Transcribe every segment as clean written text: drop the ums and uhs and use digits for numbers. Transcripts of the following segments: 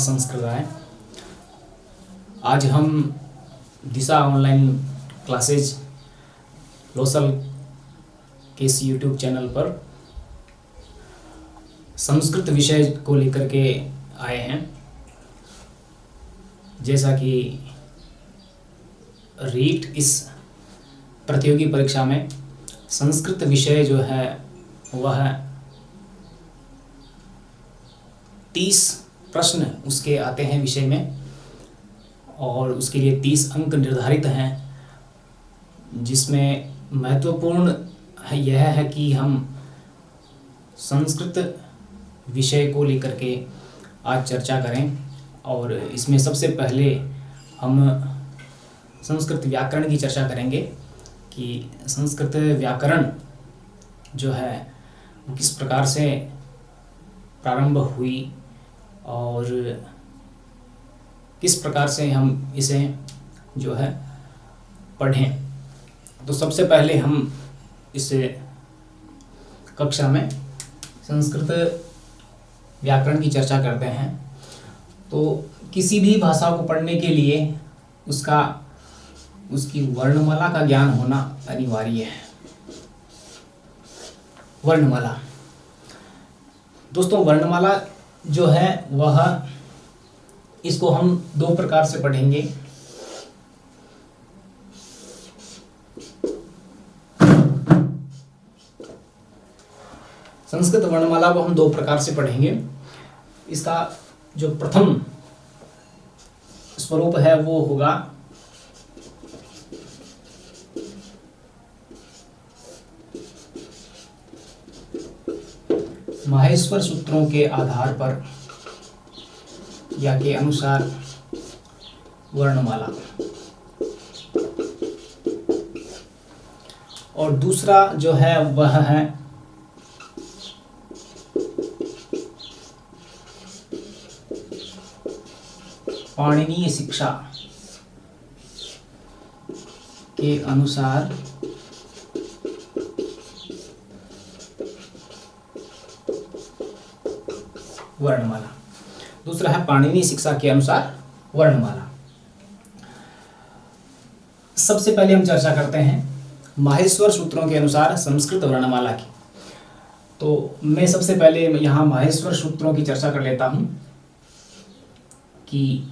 संस्कृताय। आज हम दिशा ऑनलाइन क्लासेज लोसल के इस यूट्यूब चैनल पर संस्कृत विषय को लेकर के आए हैं। जैसा कि रीट इस प्रतियोगी परीक्षा में संस्कृत विषय जो है वह 30 प्रश्न उसके आते हैं विषय में, और उसके लिए 30 अंक निर्धारित हैं, जिसमें महत्वपूर्ण यह है कि हम संस्कृत विषय को लेकर के आज चर्चा करें। और इसमें सबसे पहले हम संस्कृत व्याकरण की चर्चा करेंगे कि संस्कृत व्याकरण जो है वो किस प्रकार से प्रारंभ हुई और किस प्रकार से हम इसे जो है पढ़ें। तो सबसे पहले हम इस कक्षा में संस्कृत व्याकरण की चर्चा करते हैं। तो किसी भी भाषा को पढ़ने के लिए उसकी वर्णमाला का ज्ञान होना अनिवार्य है। वर्णमाला दोस्तों, वर्णमाला जो है वह इसको हम 2 प्रकार से पढ़ेंगे। संस्कृत वर्णमाला को हम 2 प्रकार से पढ़ेंगे। इसका जो प्रथम स्वरूप है वो होगा माहेश्वर सूत्रों के आधार पर या के अनुसार वर्णमाला, और दूसरा जो है वह है पाणिनीय शिक्षा के अनुसार वर्णमाला। दूसरा है पाणिनीय शिक्षा के अनुसार वर्णमाला। सबसे पहले हम चर्चा करते हैं माहेश्वर सूत्रों के अनुसार संस्कृत वर्णमाला की। तो मैं सबसे पहले यहाँ माहेश्वर सूत्रों की चर्चा कर लेता हूँ कि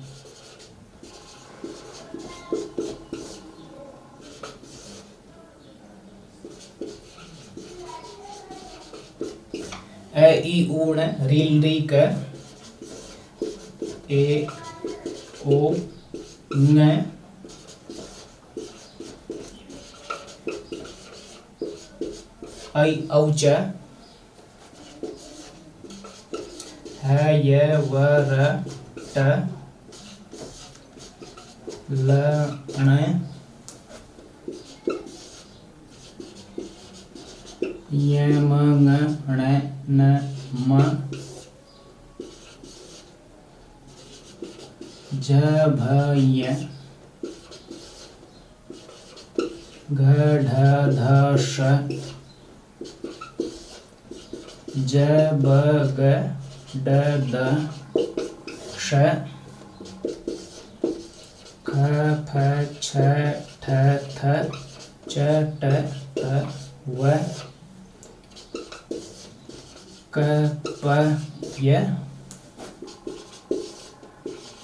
ए ई ऊण रील री क ए ओ न ऐ औ च है य व र ट ल ण य म ङ ण न म ज भ य घ ढ ध ष ज ब ग ड द ष ख फ छ ठ थ च ट थ व क प य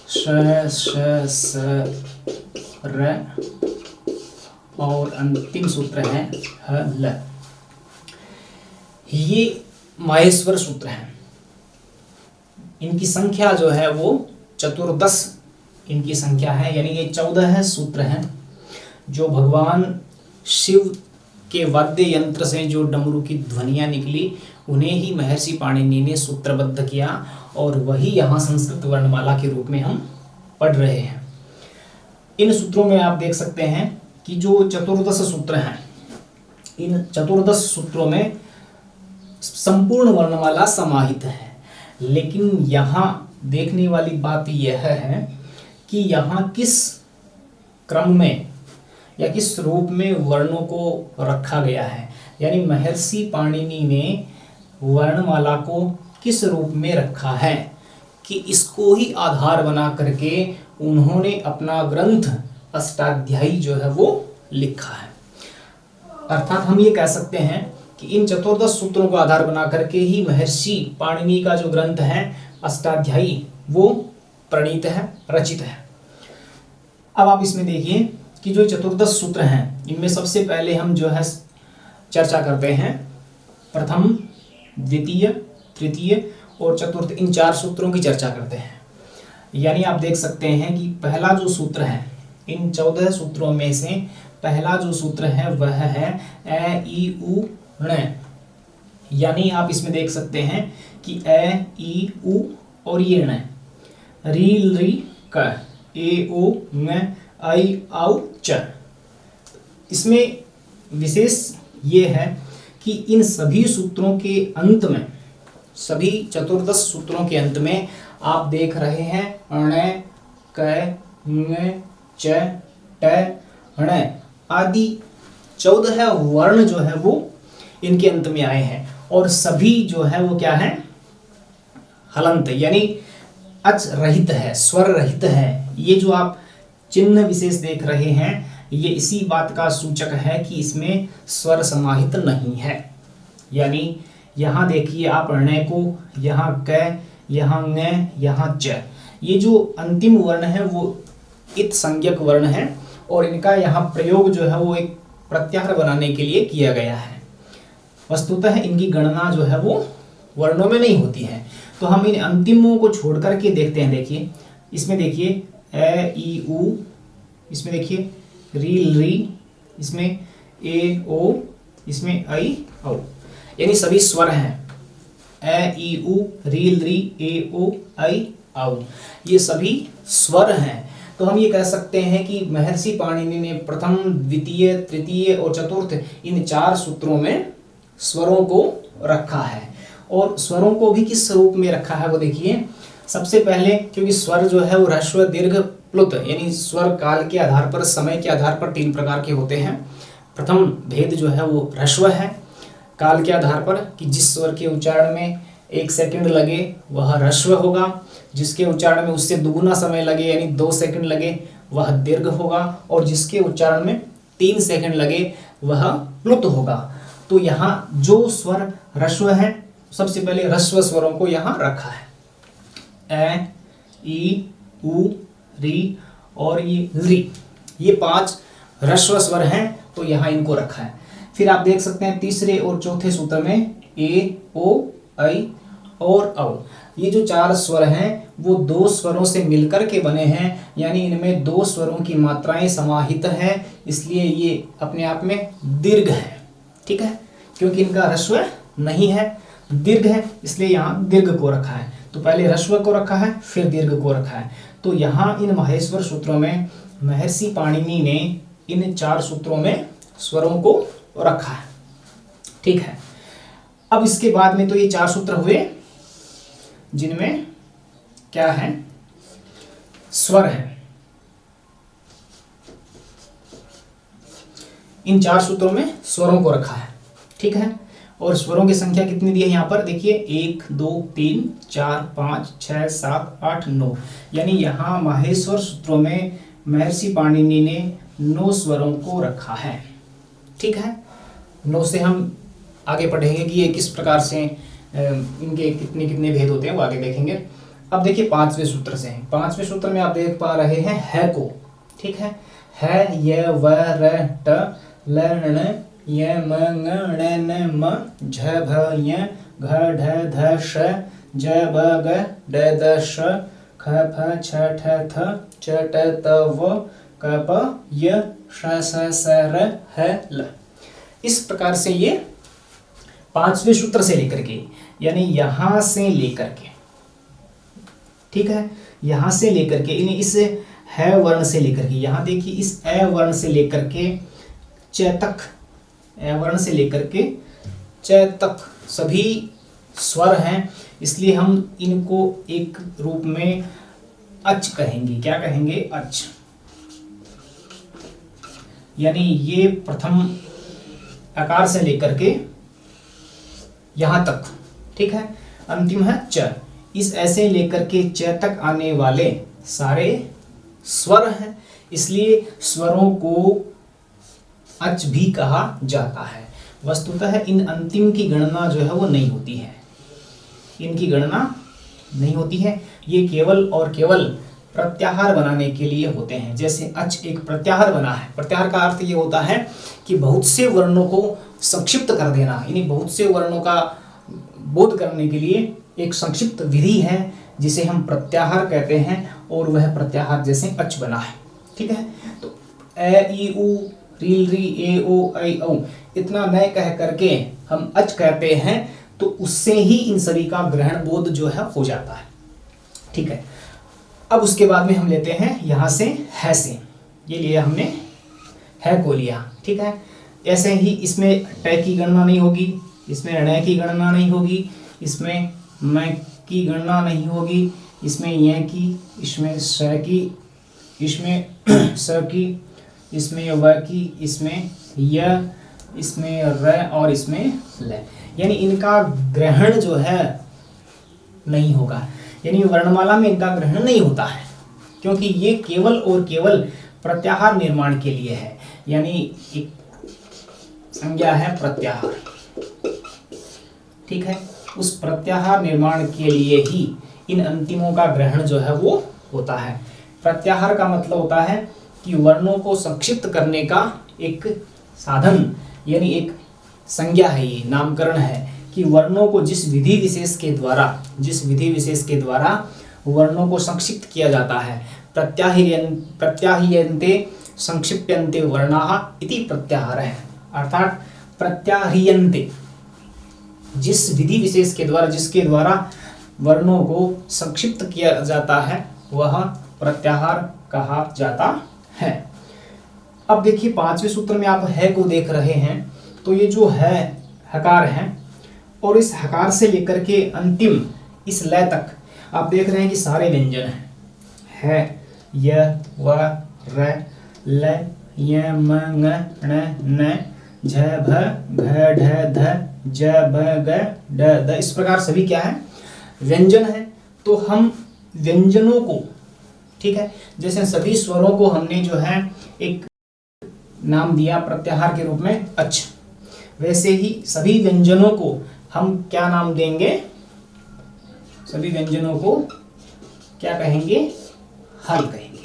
श स र, और अंतिम सूत्र है ह ल। ये माहेश्वर सूत्र हैं। इनकी संख्या जो है वो 14 इनकी संख्या है, यानी ये 14 सूत्र हैं जो भगवान शिव के वाद्य यंत्र से जो डमरू की ध्वनियां निकली उन्हें ही महर्षि पाणिनि ने सूत्रबद्ध किया, और वही यहाँ संस्कृत वर्णमाला के रूप में हम पढ़ रहे हैं। इन सूत्रों में आप देख सकते हैं कि जो 14 सूत्र हैं, इन 14 सूत्रों में संपूर्ण वर्णमाला समाहित है। लेकिन यहाँ देखने वाली बात यह है कि यहाँ किस क्रम में या किस रूप में वर्णों को रखा गया है, यानी महर्षि पाणिनि ने वर्णमाला को किस रूप में रखा है, कि इसको ही आधार बना करके उन्होंने अपना ग्रंथ अष्टाध्यायी जो है वो लिखा है। अर्थात हम ये कह सकते हैं कि इन चतुर्दश सूत्रों को आधार बना करके ही महर्षि पाणिनि का जो ग्रंथ है अष्टाध्यायी वो प्रणीत है, रचित है। अब आप इसमें देखिए कि जो चतुर्दश सूत्र हैं इनमें सबसे पहले हम जो है चर्चा करते हैं प्रथम, द्वितीय, तृतीय और चतुर्थ, इन 4 सूत्रों की चर्चा करते हैं। यानी आप देख सकते हैं कि पहला जो सूत्र है इन 14 सूत्रों में से पहला जो सूत्र है वह है ए ई उ ण। यानी आप इसमें देख सकते हैं कि ए ई उ और ये ण, री री क, ए ओ ङ आई आउ च। इसमें विशेष ये है कि इन सभी सूत्रों के अंत में, सभी चतुर्दश सूत्रों के अंत में आप देख रहे हैं ण, क, ङ, च, ट, ण आदि 14 वर्ण जो है वो इनके अंत में आए हैं। और सभी जो है वो क्या है, हलंत यानी अच रहित है, स्वर रहित है। ये जो आप चिन्ह विशेष देख रहे हैं ये इसी बात का सूचक है कि इसमें स्वर समाहित नहीं है। यानी यहाँ देखिए आप ण को, यहाँ क, यहाँ ङ, यहाँ च, ये जो अंतिम वर्ण है वो इत संज्ञक वर्ण है और इनका यहाँ प्रयोग जो है वो एक प्रत्याहार बनाने के लिए किया गया है। वस्तुतः इनकी गणना जो है वो वर्णों में नहीं होती है। तो हम इन अंतिमों को छोड़ करके देखते हैं। देखिए इसमें देखिए ए ई उ, इसमें देखिए री री, इसमें ए ओ, इसमें आई औ, यानी सभी स्वर हैं। ए ई उ, री री, ए ओ, आई औ, ये सभी स्वर हैं। तो हम ये कह सकते हैं कि महर्षि पाणिनि ने प्रथम, द्वितीय, तृतीय और चतुर्थ इन 4 सूत्रों में स्वरों को रखा है। और स्वरों को भी किस रूप में रखा है वो देखिए। सबसे पहले क्योंकि स्वर जो है वो ह्रस्व, दीर्घ, प्लुत यानी स्वर काल के आधार पर, समय के आधार पर 3 प्रकार के होते हैं। प्रथम भेद जो है वो ह्रस्व है काल के आधार पर कि जिस स्वर के उच्चारण में 1 सेकंड लगे वह ह्रस्व होगा, जिसके उच्चारण में उससे दुगुना समय लगे यानी 2 सेकंड लगे वह दीर्घ होगा, और जिसके उच्चारण में 3 सेकंड लगे वह प्लुत होगा। तो यहाँ जो स्वर ह्रस्व है सबसे पहले ह्रस्व स्वरों को यहाँ रखा है। ए, ई, उ, री और ये री, ये 5 ह्रस्व स्वर हैं तो यहाँ इनको रखा है। फिर आप देख सकते हैं तीसरे और चौथे सूत्र में ए, ओ, आई और औ, ये जो 4 स्वर हैं वो 2 स्वरों से मिलकर के बने हैं। यानी इनमें 2 स्वरों की मात्राएं समाहित हैं, इसलिए ये अपने आप में दीर्घ है। ठीक है, क्योंकि इनका ह्रस्व नहीं है, दीर्घ है, इसलिए यहाँ दीर्घ को रखा है। तो पहले ह्रस्व को रखा है फिर दीर्घ को रखा है। तो यहाँ इन महेश्वर सूत्रों में महर्षि पाणिनि ने इन 4 सूत्रों में स्वरों को रखा है। ठीक है, अब इसके बाद में तो ये 4 सूत्र हुए जिनमें क्या है, स्वर है। इन 4 सूत्रों में स्वरों को रखा है। ठीक है, और स्वरों की संख्या कितनी दी है यहाँ पर देखिए 1 2 3 4 5 6 7 8 9, यानी यहाँ महेश्वर सूत्रों में महर्षि पाणिनि ने 9 स्वरों को रखा है। ठीक है, 9 से हम आगे पढ़ेंगे कि ये किस प्रकार से इनके कितने कितने भेद होते हैं वो आगे देखेंगे। अब देखिए 5वें सूत्र से हैं। 5वें सूत्र में आप देख पा रहे हैं है को। ठीक है, य व र ट ल ण य म ङ ण न म झ भ य घ ढ ध श ज ब ग ड द श ख फ छ ठ थ च ट त व क प य श स स र ह ल। इस प्रकार से ये 5वें सूत्र से लेकर के, यानी यहां से लेकर के, ठीक है, यहां से लेकर के इस है वर्ण से लेकर के, यहां देखिए इस ए वर्ण से लेकर के च तक, ए वर्ण से लेकर के च तक सभी स्वर हैं, इसलिए हम इनको एक रूप में अच कहेंगे। क्या कहेंगे? अच। यानी ये प्रथम आकार से लेकर के यहां तक, ठीक है, अंतिम है च, इस ऐसे लेकर के च तक आने वाले सारे स्वर हैं, इसलिए स्वरों को अच भी कहा जाता है। वस्तुतः इन अंतिम की गणना जो है वो नहीं होती है, इनकी गणना नहीं होती है, ये केवल और केवल प्रत्याहार बनाने के लिए होते हैं। जैसे अच एक प्रत्याहार बना है, प्रत्याहार का अर्थ ये होता है कि बहुत से वर्णों को संक्षिप्त कर देना, यानी बहुत से वर्णों का बोध करने के लिए एक संक्षिप्त विधि है जिसे हम प्रत्याहार कहते हैं, और वह प्रत्याहार जैसे अच बना है। ठीक है, तो ए ई उ रील री ए ओ ऐ औ इतना न कह करके हम अच कहते हैं, तो उससे ही इन सभी का ग्रहण बोध जो है हो जाता है। ठीक है, अब उसके बाद में हम लेते हैं यहाँ से है से, ये लिया हमने है को लिया। ठीक है, ऐसे ही इसमें ट की गणना नहीं होगी, इसमें ण की गणना नहीं होगी, इसमें म की गणना नहीं होगी, इसमें य की, इसमें स की, इसमें स की, इसमें व की, इसमें य, इसमें र और इसमें ल, यानी इनका ग्रहण जो है नहीं होगा, यानी वर्णमाला में इनका ग्रहण नहीं होता है, क्योंकि ये केवल और केवल प्रत्याहार निर्माण के लिए है। यानी एक संज्ञा है प्रत्याहार। ठीक है, उस प्रत्याहार निर्माण के लिए ही इन अंतिमों का ग्रहण जो है वो होता है। प्रत्याहार का मतलब होता है कि वर्णों को संक्षिप्त करने का एक साधन, यानी एक संज्ञा है, ये नामकरण है कि वर्णों को जिस विधि विशेष के द्वारा वर्णों को संक्षिप्त किया जाता है। प्रत्याह्रियन्ते संक्षिप्यन्ते वर्णाः इति प्रत्याहार है, अर्थात प्रत्याह्रियन्ते जिस विधि विशेष के द्वारा, जिसके द्वारा वर्णों को संक्षिप्त किया जाता है, वह प्रत्याहार कहा जाता है। अब देखिए पांचवें सूत्र में आप है को देख रहे हैं, तो ये जो है हकार है, और इस हकार से लेकर के अंतिम इस लय तक आप देख रहे हैं कि सारे व्यंजन हैं, है, य, व, र, ल, य, म, ङ, ण, न, झ, भ, घ, ढ, ध, ज, ब, ग, ड, द, इस प्रकार सभी क्या है, व्यंजन है। तो हम व्यंजनों को, ठीक है, जैसे सभी स्वरों को हमने जो है एक नाम दिया प्रत्याहार के रूप में अच, वैसे ही सभी व्यंजनों को हम क्या नाम देंगे, सभी व्यंजनों को क्या कहेंगे, हल कहेंगे।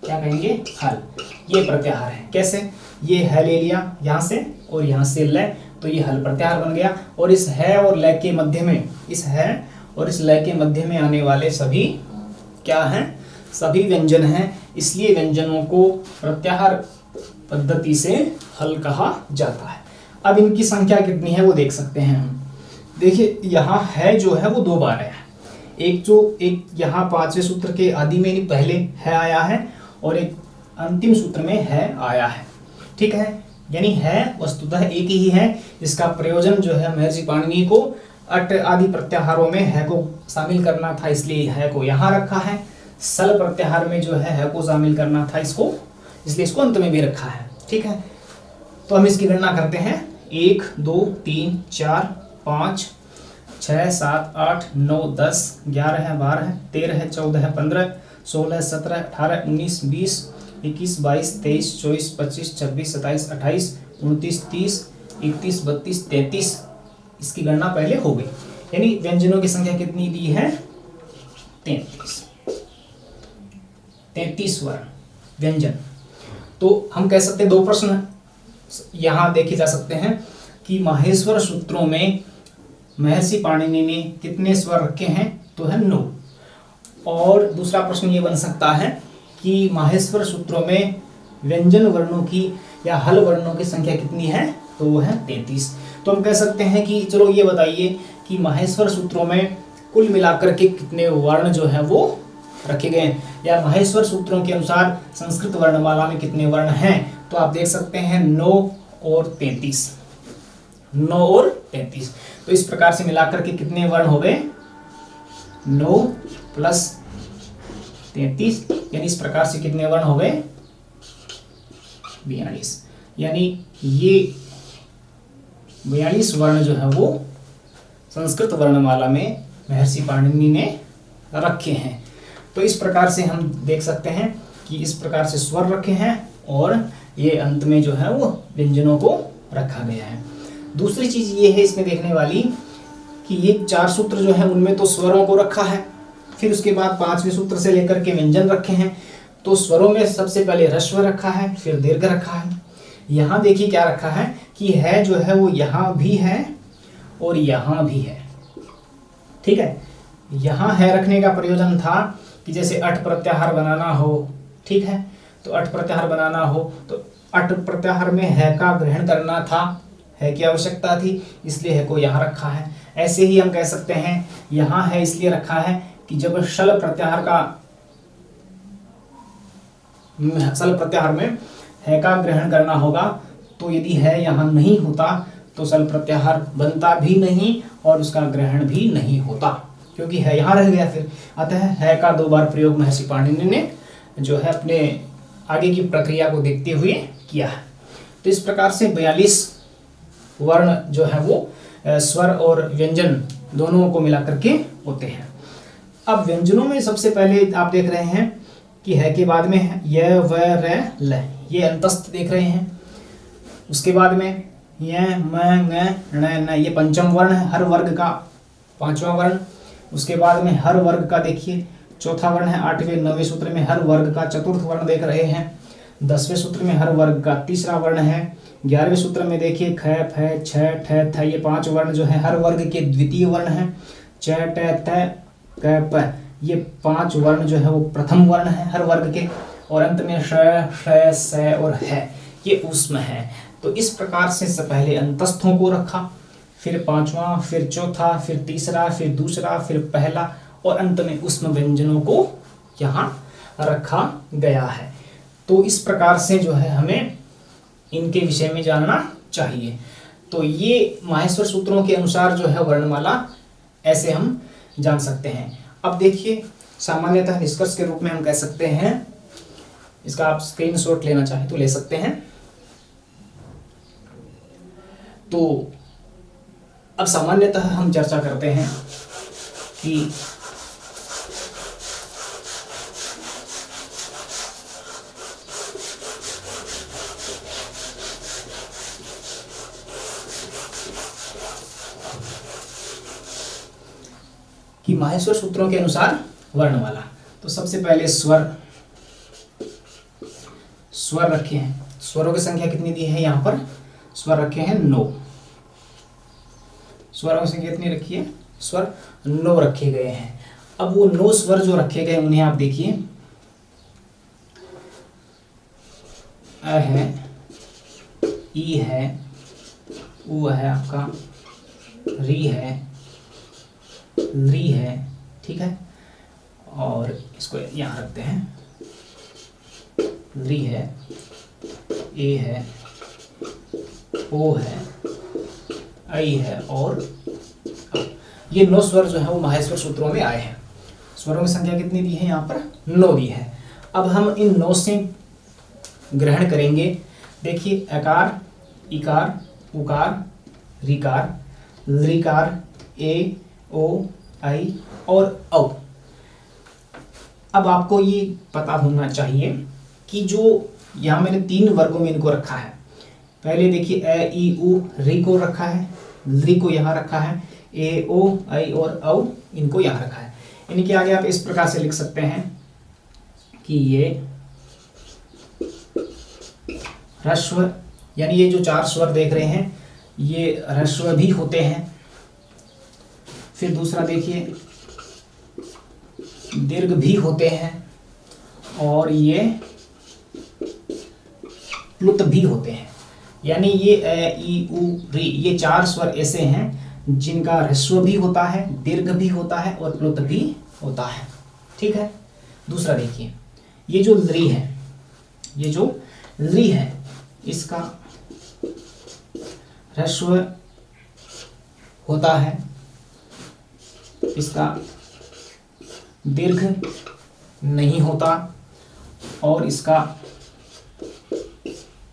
क्या कहेंगे, हल। ये प्रत्याहार है। कैसे, ये है ले लिया यहाँ से और यहाँ से ल, तो ये हल प्रत्याहार बन गया, और इस है और लय के मध्य में, इस है और इस लय के मध्य में आने वाले सभी क्या हैं, सभी व्यंजन हैं, इसलिए व्यंजनों को प्रत्याहार पद्धति से हल कहा जाता है। अब इनकी संख्या कितनी है वो देख सकते हैं हम। देखिए यहाँ है जो है वो दो बार है, एक यहाँ पांचवें सूत्र के आदि में पहले है आया है, और एक अंतिम सूत्र में है आया है। ठीक है, यानी है वस्तुतः एक ही है, इसका प्रयोजन जो है महर्षि पाणिनि को अट आदि प्रत्याहारों में है को शामिल करना था, इसलिए है को यहाँ रखा है। सल प्रत्याहार में जो है को शामिल करना था इसको, इसलिए इसको अंत में भी रखा है। ठीक है, तो हम इसकी गणना करते हैं। 1 2 3 4 5 6 7 8 9 10 11 12 13 14 15 16 17 18 19 20 21 22 23 24 25 26 27 28 29 30 31 32 33, इसकी गणना पहले हो गई। यानी व्यंजनों की संख्या कितनी दी है, 33 वर्ण व्यंजन। तो हम कह सकते हैं दो प्रश्न यहाँ देखे जा सकते हैं कि माहेश्वर सूत्रों में महर्षि पाणिनि ने कितने स्वर रखे हैं, तो है 9। और दूसरा प्रश्न ये बन सकता है कि माहेश्वर सूत्रों में व्यंजन वर्णों की या हल वर्णों की संख्या कितनी है, तो वो है 33। तो हम कह सकते हैं कि चलो ये बताइए कि माहेश्वर सूत्रों में कुल मिलाकर के कितने वर्ण जो है वो रखे गए हैं, या माहेश्वर सूत्रों के अनुसार संस्कृत वर्णमाला में कितने वर्ण हैं। तो आप देख सकते हैं 9 और 33, 9 और 33। तो इस प्रकार से मिलाकर के कितने वर्ण हो गए, 9 प्लस 33, यानी इस प्रकार से कितने वर्ण हो गए, 42। यानी ये 42 वर्ण जो है वो संस्कृत वर्णमाला में महर्षि पाणिनि ने रखे हैं। तो इस प्रकार से हम देख सकते हैं कि इस प्रकार से स्वर रखे हैं और ये अंत में जो है वो व्यंजनों को रखा गया है। दूसरी चीज ये है इसमें देखने वाली कि ये 4 सूत्र जो है उनमें तो स्वरों को रखा है, फिर उसके बाद 5वें सूत्र से लेकर के व्यंजन रखे हैं। तो स्वरों में सबसे पहले ह्रस्व रखा है, फिर दीर्घ रखा है। यहाँ देखिए क्या रखा है कि है जो है वो यहाँ भी है और यहाँ भी है। ठीक है, यहाँ है रखने का प्रयोजन था कि जैसे अट प्रत्याहार बनाना हो, ठीक है, तो अट प्रत्याहार बनाना हो तो अट प्रत्याहार में है का ग्रहण करना था, है की आवश्यकता थी, इसलिए है को यहाँ रखा है। ऐसे ही हम कह सकते हैं यहाँ है इसलिए रखा है कि जब शल प्रत्याहार में है का ग्रहण करना होगा तो यदि है यहाँ नहीं होता तो सल प्रत्याहार बनता भी नहीं और उसका ग्रहण भी नहीं होता, क्योंकि है यहाँ रह गया फिर। अतः है का 2 बार प्रयोग महर्षि पाणिनि ने जो है अपने आगे की प्रक्रिया को देखते हुए किया है। तो इस प्रकार से 42 वर्ण जो है वो स्वर और व्यंजन दोनों को मिला करके होते हैं। अब व्यंजनों में सबसे पहले आप देख रहे हैं कि है के बाद में य व र ल, ये अंतस्थ देख रहे हैं। उसके बाद में य म ng ण न, ये पंचम वर्ण है, हर वर्ग का 5वां वर्ण। उसके बाद में हर वर्ग का देखिए 4था वर्ण है। 8वें 9वें सूत्र में हर वर्ग का 4th वर्ण देख रहे हैं। 10वें सूत्र में हर वर्ग का 3रा वर्ण है। 11वें सूत्र में देखिए ख फ छ ठ थ, ये 5 वर्ण जो है हर वर्ग के द्वितीय वर्ण है। च ट त क प, ये 5 वर्ण जो है वो प्रथम वर्ण है हर वर्ग के। और अंत में श श स और है, ये ऊष्म है। तो इस प्रकार से पहले अंतस्थों को रखा, फिर 5वां, फिर 4था, फिर 3रा, फिर दूसरा, फिर पहला और अंत में ऊष्म व्यंजनों को यहाँ रखा गया है। तो इस प्रकार से जो है हमें इनके विषय में जानना चाहिए। तो ये माहेश्वर सूत्रों के अनुसार जो है वर्णमाला ऐसे हम जान सकते हैं। अब देखिए सामान्यतः निष्कर्ष के रूप में हम कह सकते हैं, इसका आप स्क्रीनशॉट लेना चाहें तो ले सकते हैं। तो अब सामान्यतः हम चर्चा करते हैं कि माहेश्वर सूत्रों के अनुसार वर्णमाला। तो सबसे पहले स्वर रखे हैं। स्वरों की संख्या कितनी दी है यहाँ पर? स्वर रखे हैं 9। स्वरों की संख्या कितनी रखी है? स्वर 9 रखे गए हैं। अब वो 9 स्वर जो रखे गए उन्हें आप देखिए, अ है, ई है, उ है, आपका री है, ली है, ठीक है, और इसको यहाँ रखते हैं, ली है, ए है, ओ है, आई है और आ। ये 9 स्वर जो है वो माहेश्वर सूत्रों में आए हैं। स्वरों की संख्या कितनी दी है यहाँ पर? 9 दी है। अब हम इन 9 से ग्रहण करेंगे। देखिए अकार, इकार, उकार, ऋकार, लृकार, ए, ओ, आई और औ। अब आपको ये पता होना चाहिए कि जो यहाँ मैंने 3 वर्गों में इनको रखा है। पहले देखिए ए, ई, उ, री को रखा है, ली को यहाँ रखा है, ए, ओ, आई और औ इनको यहाँ रखा है। इनके आगे आप इस प्रकार से लिख सकते हैं कि ये ह्रस्व, यानी ये जो 4 स्वर देख रहे हैं ये ह्रस्व भी होते हैं। फिर दूसरा देखिए दीर्घ भी होते हैं और ये प्लुत भी होते हैं। यानी ये ए, ई, उ, री, ये 4 स्वर ऐसे हैं जिनका ह्रस्व भी होता है, दीर्घ भी होता है और प्लुत भी होता है। ठीक है। दूसरा देखिए ये जो लृ है, ये जो लृ है इसका ह्रस्व होता है, इसका दीर्घ नहीं होता और इसका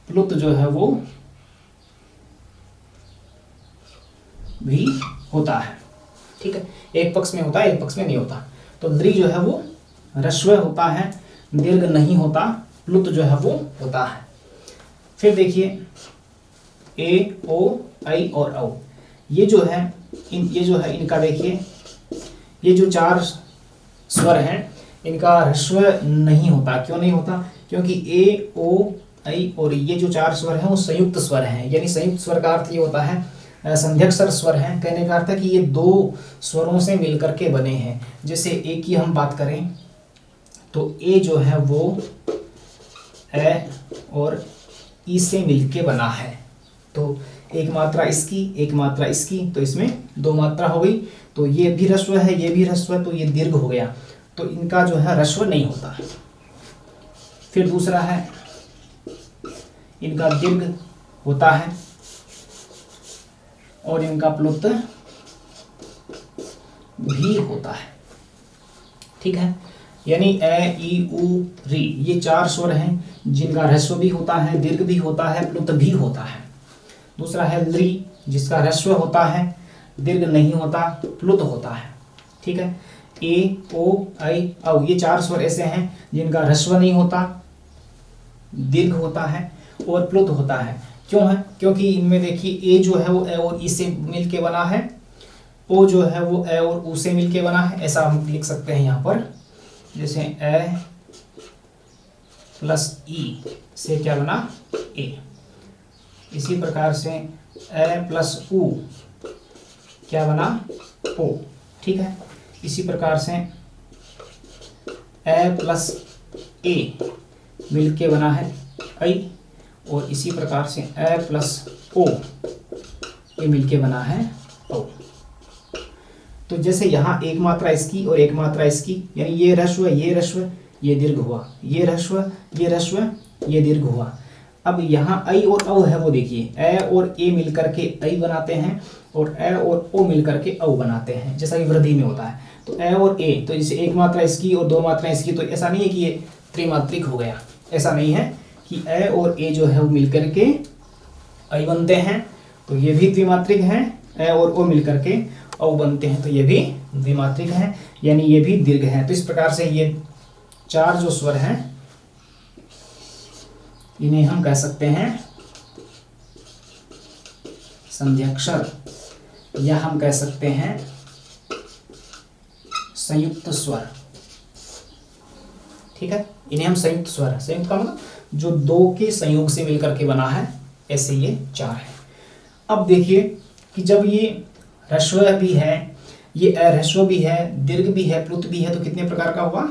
प्लुत जो है वो भी होता है। ठीक है। एक पक्ष में होता है, एक पक्ष में नहीं होता। तो लृ जो है वो ह्रस्व होता है, दीर्घ नहीं होता, प्लुत जो है वो होता है। फिर देखिए ए, ओ, ऐ और औ, ये जो है इनका देखिए, ये जो 4 स्वर हैं इनका ह्रस्व नहीं होता। क्यों नहीं होता? क्योंकि ए, ओ, ऐ और ये जो 4 स्वर हैं वो संयुक्त स्वर हैं। यानी संयुक्त स्वर का अर्थ ये होता है संध्यक्षर स्वर हैं। कहने का अर्थ है कि ये 2 स्वरों से मिलकर के बने हैं। जैसे ए की हम बात करें तो ए जो है वो ए और ई से मिलके बना है। तो एक मात्रा इसकी, एक मात्रा इसकी, तो इसमें 2 मात्रा हो गई। तो ये भी ह्रस्व है, ये भी ह्रस्व है, तो ये दीर्घ हो गया। तो इनका जो है ह्रस्व नहीं होता। फिर दूसरा है इनका दीर्घ होता है और इनका प्लुत भी होता है। ठीक है, यानी ए, ई, उ, री, ये 4 स्वर हैं जिनका ह्रस्व भी होता है, दीर्घ भी होता है, प्लुत भी होता है। दूसरा है लृ, जिसका ह्रस्व होता है, दीर्घ नहीं होता, प्लुत होता है। ठीक है, ए, ओ, ऐ, औ, ये 4 स्वर ऐसे हैं जिनका ह्रस्व नहीं होता, दीर्घ होता है और प्लुत होता है। क्यों है? क्योंकि इनमें देखिए ए जो है वो ए और ई से मिलके बना है, ओ जो है वो ए और उ से मिलके बना है। ऐसा हम लिख सकते हैं यहाँ पर, जैसे ए प्लस ई से क्या बना? ए। इसी प्रकार से ए प्लस उ क्या बना? ओ। ठीक है, इसी प्रकार से ए प्लस ए मिलके बना है ऐ, और इसी प्रकार से ए प्लस ओ ये मिलके बना है औ। तो जैसे यहाँ एक मात्रा इसकी और एक मात्रा इसकी, यानी ये ह्रस्व, ये ह्रस्व, ये दीर्घ हुआ, ये ह्रस्व, ये ह्रस्व, ये दीर्घ हुआ। अब यहाँ ऐ और औ है वो देखिए, ए और ए मिलकर के ऐ बनाते हैं और ए और ओ मिलकर के औ बनाते हैं, जैसा कि वृद्धि में होता है। तो ए और ए, तो जैसे एक मात्रा इसकी और 2 मात्रा इसकी, तो ऐसा नहीं है कि ये त्रिमात्रिक हो गया। ऐसा नहीं है कि ए और ए जो है वो मिलकर के ऐ बनते हैं, तो ये भी द्विमात्रिक है। ए और ओ मिलकर के औ बनते हैं, तो ये भी द्विमात्रिक है, यानी ये भी दीर्घ है। तो इस प्रकार से ये 4 जो स्वर हैं इन्हें हम कह सकते हैं संध्याक्षर, या हम कह सकते हैं संयुक्त स्वर। ठीक है, इन्हें हम संयुक्त स्वर, संयुक्त का मतलब जो 2 के संयोग से मिलकर के बना है, ऐसे ये 4 है। अब देखिए कि जब ये ह्रस्व भी है, ये अह्रस्व भी है, दीर्घ भी है, प्लुत भी है, तो कितने प्रकार का हुआ?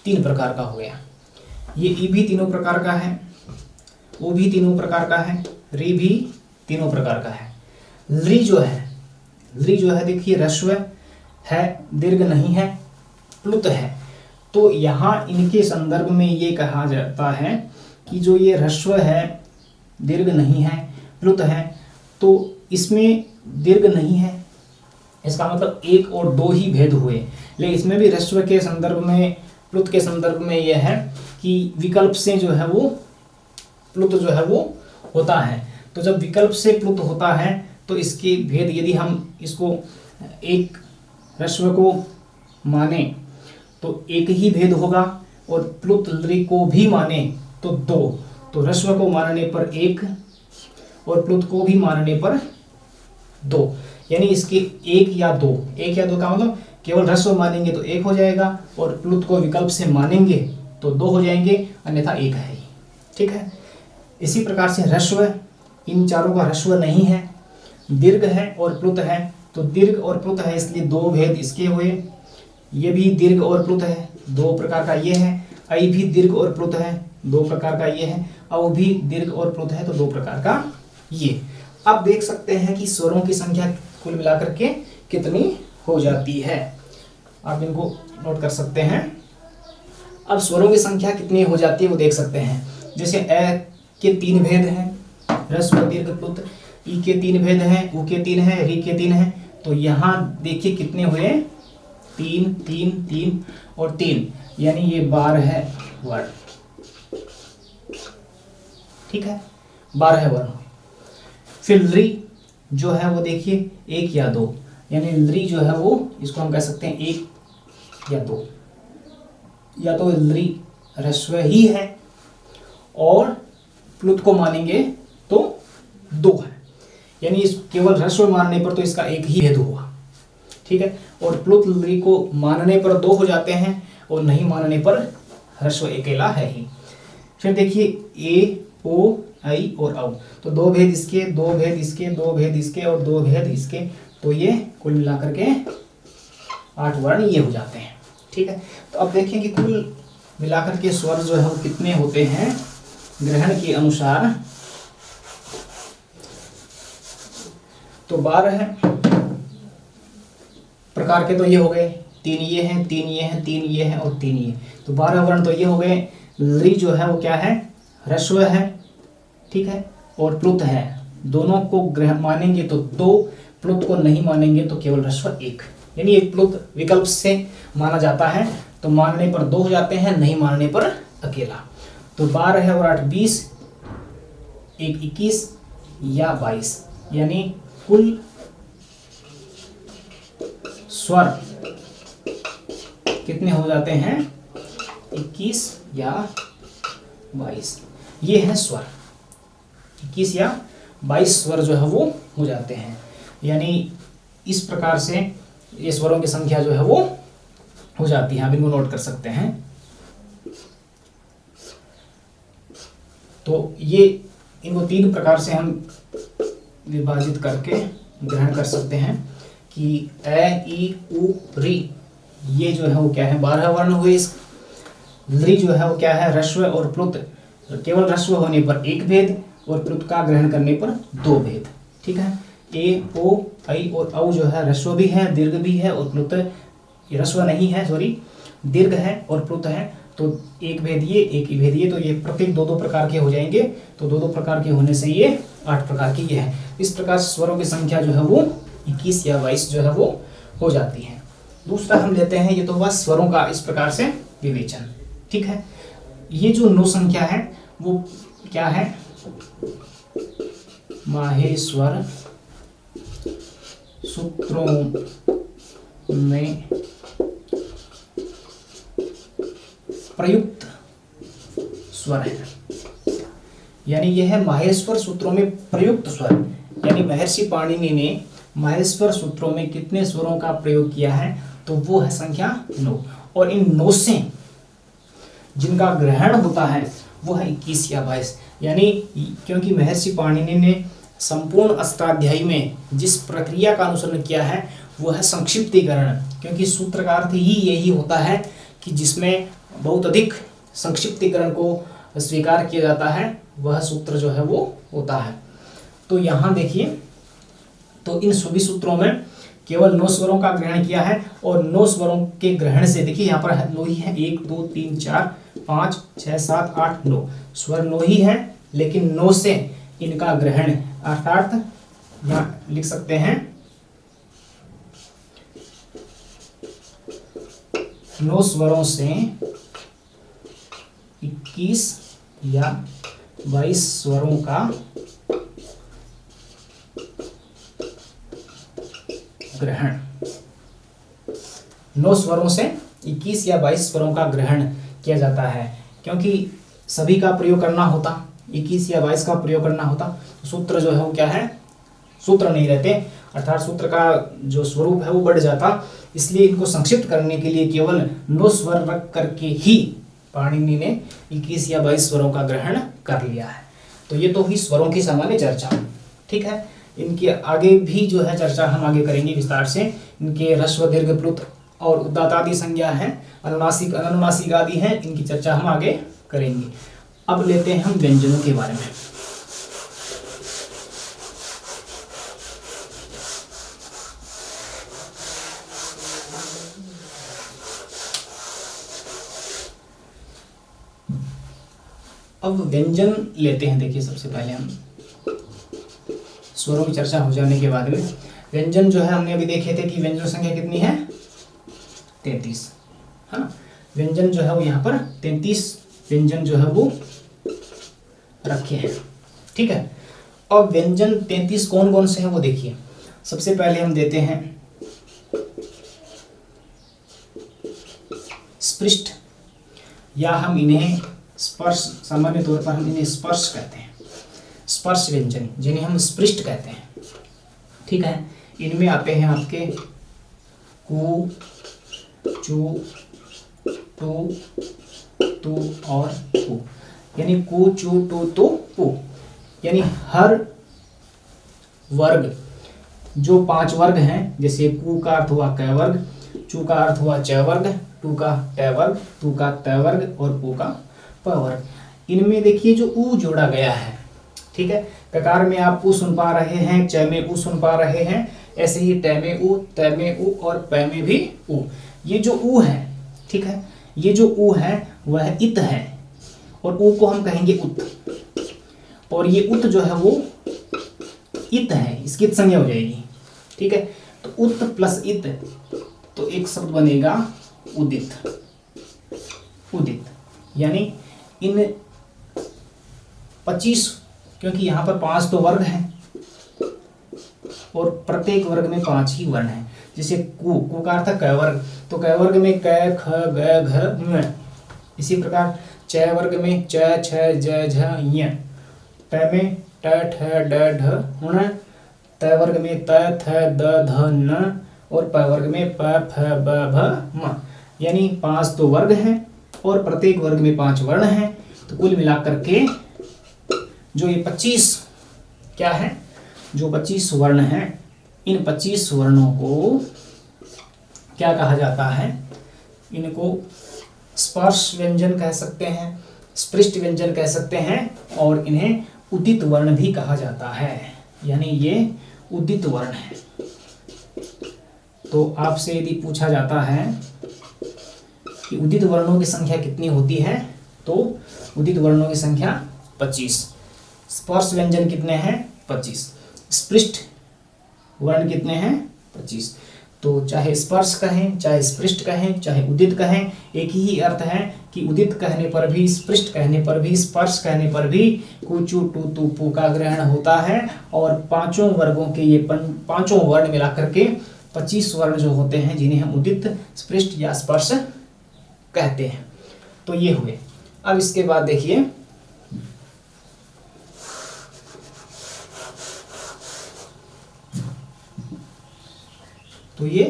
3 प्रकार का हो गया। ये ई भी 3 प्रकार का है, ओ भी 3 प्रकार का है, री भी 3 प्रकार का है। लृ जो है देखिए ह्रस्व है, दीर्घ नहीं है, प्लुत है। तो यहाँ इनके संदर्भ में ये कहा जाता है कि जो ये ह्रस्व है, दीर्घ नहीं है, प्लुत है, तो इसमें दीर्घ नहीं है। इसका मतलब 1 और 2 ही भेद हुए। लेकिन इसमें भी ह्रस्व के संदर्भ में, प्लुत के संदर्भ में यह है कि विकल्प से जो है वो प्लुत जो है वो होता है। तो जब विकल्प से प्लुत होता है तो इसके भेद, यदि हम इसको एक ह्रस्व को माने तो 1 ही भेद होगा, और प्लुत लृ को भी माने तो 2। तो ह्रस्व को मानने पर 1 और प्लुत को भी मानने पर 2, यानी इसके 1 या 2 का मतलब केवल ह्रस्व मानेंगे तो 1 हो जाएगा, और प्लुत को विकल्प से मानेंगे तो 2 हो जाएंगे, अन्यथा 1 है ही। ठीक है, इसी प्रकार से ह्रस्व, इन 4 का ह्रस्व नहीं है, दीर्घ है और प्लुत है। तो दीर्घ और प्लुत है, इसलिए 2 भेद इसके हुए। ये भी दीर्घ और प्लुत है, 2 प्रकार का ये है। ऐ भी दीर्घ और प्लुत है, 2 प्रकार का ये है। औ भी दीर्घ और प्लुत है, तो 2 प्रकार का ये। अब देख सकते हैं कि स्वरों की संख्या कुल मिलाकर के कितनी हो जाती है। आप इनको नोट कर सकते हैं। अब स्वरों की संख्या कितनी हो जाती है वो देख सकते हैं। जैसे ए के 3 भेद हैं, ह्रस्व, दीर्घ, प्लुत। ई के 3 भेद हैं, उ के 3 हैं, री के 3 हैं। तो यहाँ देखिए कितने हुए? 3, 3, 3 और 3, यानी ये 12 है वर्ण। ठीक है, 12 वर्ण। फिर लृ जो है वो देखिए 1 या 2। यानी लृ जो है वो इसको हम कह सकते हैं 1 या 2, या तो लृ ह्रस्व ही है और प्लुत को मानेंगे तो 2 है, यानी इस केवल ह्रस्व मानने पर तो इसका एक ही भेद हुआ, ठीक है। और प्लुत लृ को मानने पर 2 हो जाते हैं और नहीं मानने पर ह्रस्व अकेला है ही। फिर देखिए ए, ओ, आई और औ, तो 2 भेद इसके, 2 भेद इसके, 2 भेद इसके और 2 भेद इसके, तो ये कुल मिलाकर के 8 वर्ण ये हो जाते हैं, ठीक है। तो अब देखें कि कुल मिलाकर के स्वर जो है वो कितने होते हैं ग्रहण के अनुसार, तो 12 प्रकार के तो ये हो गए, 3 ये हैं, 3 ये हैं, 3 ये हैं और 3 ये, तो 12 वर्ण तो ये हो गए। लृ जो है वो क्या है, ह्रस्व है, ठीक है, और प्लुत है। दोनों को ग्रहण मानेंगे तो 2, प्लुत को नहीं मानेंगे तो केवल ह्रस्व 1, यानी एक प्लुत विकल्प से माना जाता है, तो मानने पर 2 हो जाते हैं, नहीं मानने पर अकेला। तो 12 और 8 20, 1 21 या 22, यानी कुल स्वर कितने हो जाते हैं 21 या 22, ये है स्वर 21 या 22 स्वर जो है वो हो जाते हैं। यानी इस प्रकार से ये स्वरों की संख्या जो है वो हो जाती है, आप इनको नोट कर सकते हैं। तो ये इनको 3 प्रकार से हम विभाजित करके ग्रहण कर सकते हैं कि ए, ई, उ, री, ये जो है वो क्या है 12 वर्ण हुए। इस लृ जो है वो क्या है ह्रस्व और प्लुत, केवल ह्रस्व होने पर 1 भेद और प्लुत का ग्रहण करने पर 2 भेद, ठीक है। ए, ओ, आई और औ जो है ह्रस्व भी है, दीर्घ भी है और प्लुत ह्रस्व नहीं है, सॉरी दीर्घ है और प्लुत है, तो 1 भेद ये, 1 ही भेद ये, तो ये प्रत्येक 2-2 प्रकार के हो जाएंगे। तो 2-2 प्रकार के होने से ये 8 प्रकार की ये है। इस प्रकार स्वरों की संख्या जो है वो 21 या 22 जो है वो हो जाती है। दूसरा हम लेते हैं, ये तो हुआ स्वरों का इस प्रकार से विवेचन, ठीक है। ये जो 9 संख्या है वो क्या है, माहेश्वर सूत्रों में प्रयुक्त स्वर है, यानी यह है माहेश्वर सूत्रों में प्रयुक्त स्वर, यानी महर्षि पाणिनि ने माहेश्वर सूत्रों में कितने स्वरों का प्रयोग किया है, तो वो है संख्या 9, और इन 9 से जिनका ग्रहण होता है वो है 21 या 22, यानी क्योंकि महर्षि पाणिनि ने संपूर्ण अष्टाध्यायी में जिस प्रक्रिया का अनुसरण किया है वो है संक्षिप्तीकरण, क्योंकि सूत्र का अर्थ ही यही होता है कि जिसमें बहुत अधिक संक्षिप्तीकरण को स्वीकार किया जाता है वह सूत्र जो है वो होता है। तो यहाँ देखिए, तो इन सभी सूत्रों में केवल 9 स्वरों का ग्रहण किया है, और 9 स्वरों के ग्रहण से देखिए यहाँ पर 9 ही है, 1 2 3 4 5 6 7 8 9 स्वर 9 ही है, लेकिन 9 से इनका ग्रहण, अर्थात यहाँ लिख सकते हैं 9 स्वरों से 21 या 22 स्वरों का ग्रहण, 9 स्वरों से 21 या 22 स्वरों का ग्रहण किया जाता है। क्योंकि सभी का प्रयोग करना होता, 21 या 22 का प्रयोग करना होता, तो सूत्र जो है वो क्या है, सूत्र नहीं रहते, अर्थात सूत्र का जो स्वरूप है वो बढ़ जाता। इसलिए इनको संक्षिप्त करने के लिए केवल 9 स्वर रख करके ही पाणिनि ने 21 या 22 स्वरों का ग्रहण कर लिया है। तो ये तो हुई स्वरों की सामान्य चर्चा, ठीक है। इनकी आगे भी जो है चर्चा हम आगे करेंगे विस्तार से। इनके ह्रस्व दीर्घ प्लुत और उदात्त आदि संज्ञा है, अनुनासिक अनुनासिक आदि हैं, इनकी चर्चा हम आगे करेंगे। अब लेते हैं हम व्यंजनों के बारे में। अब व्यंजन लेते हैं। देखिए सबसे पहले हम स्वरों की चर्चा हो जाने के बाद में व्यंजन जो है हमने अभी देखे थे कि व्यंजन संख्या कितनी है 33, है ना। व्यंजन जो है वो यहाँ पर 33 व्यंजन जो है वो रखे हैं, ठीक है। अब व्यंजन 33 कौन कौन से हैं वो देखिए। सबसे पहले हम देते हैं स्पृष्ट, या हम इन्हें स्पर्श, सामान्य तौर पर हम इन्हें स्पर्श कहते हैं, स्पर्श व्यंजन जिन्हें हम स्पृष्ट कहते हैं। ठीक है, इनमें आते हैं आपके कु, चु, टू, तू और पू, यानी कु, चु, टू, तू, पू, यानी हर वर्ग, जो 5 वर्ग हैं, जैसे कु का अर्थ हुआ क वर्ग, चू का अर्थ हुआ च वर्ग, टू का ट वर्ग, तू का त वर्ग और पू का प वर्ग, इनमें देखिए जो ऊ जोड़ा गया है। ठीक है, ककार में आप ऊ सुन पा रहे हैं, च में ऊ सुन पा रहे हैं, ऐसे ही ट में ऊ, त में ऊ और प में भी ऊ। ये जो ऊ है, ठीक है, ये जो ऊ है वह इत है और ऊ को हम कहेंगे उत, और ये उत जो है वो इत है, इसकी इत संज्ञा हो जाएगी। ठीक है, तो उत प्लस इत, तो एक शब्द बनेगा उदित। उदित यानी इन 25, क्योंकि यहाँ पर 5 तो वर्ग हैं और प्रत्येक वर्ग में 5 ही वर्ण हैं। जैसे कु का अर्थ है क वर्ग, तो क वर्ग में क, ख, ग, घ, ङ। इसी प्रकार च वर्ग में च, छ, ज, झ, ञ। ट में ट, ठ, ड, ढ, ण। त वर्ग में त, थ, द, ध, न और प वर्ग में प, फ, ब, भ, म। यानी 5 तो वर्ग हैं और प्रत्येक वर्ग में 5 वर्ण हैं, तो कुल मिलाकर के जो ये 25 क्या है, जो 25 वर्ण हैं, इन 25 वर्णों को क्या कहा जाता है, इनको स्पर्श व्यंजन कह सकते हैं, स्पृष्ट व्यंजन कह सकते हैं और इन्हें उदित वर्ण भी कहा जाता है, यानी ये उदित वर्ण है। तो आपसे यदि पूछा जाता है कि उदित वर्णों की संख्या कितनी होती है, तो उदित वर्णों की संख्या 25, स्पर्श व्यंजन कितने हैं 25, स्पृष्ट वर्ण कितने हैं 25। तो चाहे स्पर्श कहें, चाहे स्पृष्ट कहें, चाहे उदित कहें, एक ही अर्थ है कि उदित कहने पर भी, स्पृष्ट कहने पर भी, स्पर्श कहने पर भी कु, चु, टू, तू, पू का ग्रहण होता है और 5 वर्गों के ये 5 वर्ण मिलाकर के 25 वर्ण जो होते हैं जिन्हें हम उदित, स्पृष्ट या स्पर्श कहते हैं। तो ये हुए। अब इसके बाद देखिए तो ये